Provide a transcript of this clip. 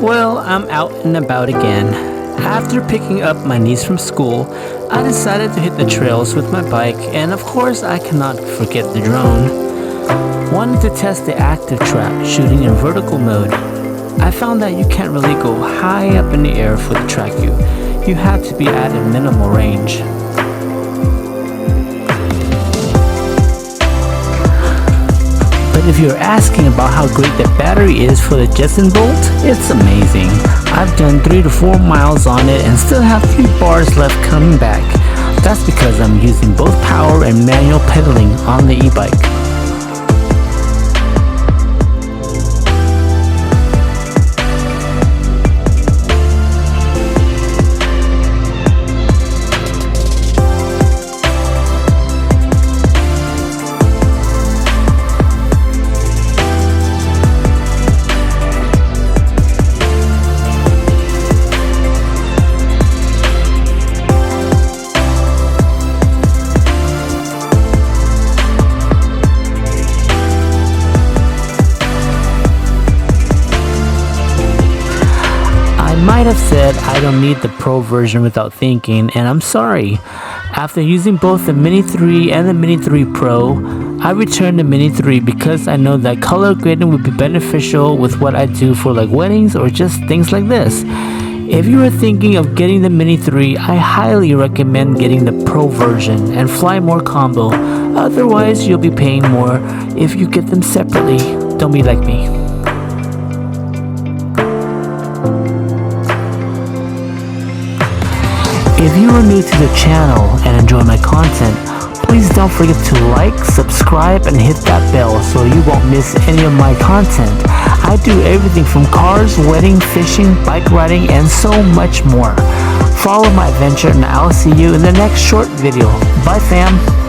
Well, I'm out and about again. After picking up my niece from school, I decided to hit the trails with my bike, and of course I cannot forget the drone. Wanted to test the active trap shooting in vertical mode. I found that you can't really go high up in the air for the track view. You have to be at a minimal range. But if you're asking about how great the battery is for the Jetson Bolt, it's amazing. I've done 3 to 4 miles on it and still have 3 bars left coming back. That's because I'm using both power and manual pedaling on the e-bike. I might have said I don't need the Pro version without thinking, and I'm sorry. After using both the Mini 3 and the Mini 3 Pro, I returned the Mini 3 because I know that color grading would be beneficial with what I do for like weddings or just things like this. If you are thinking of getting the Mini 3, I highly recommend getting the Pro version and Fly More combo. Otherwise, you'll be paying more if you get them separately. Don't be like me. If you are new to the channel and enjoy my content, please don't forget to like, subscribe, and hit that bell so you won't miss any of my content. I do everything from cars, wedding, fishing, bike riding, and so much more. Follow my adventure and I'll see you in the next short video. Bye fam!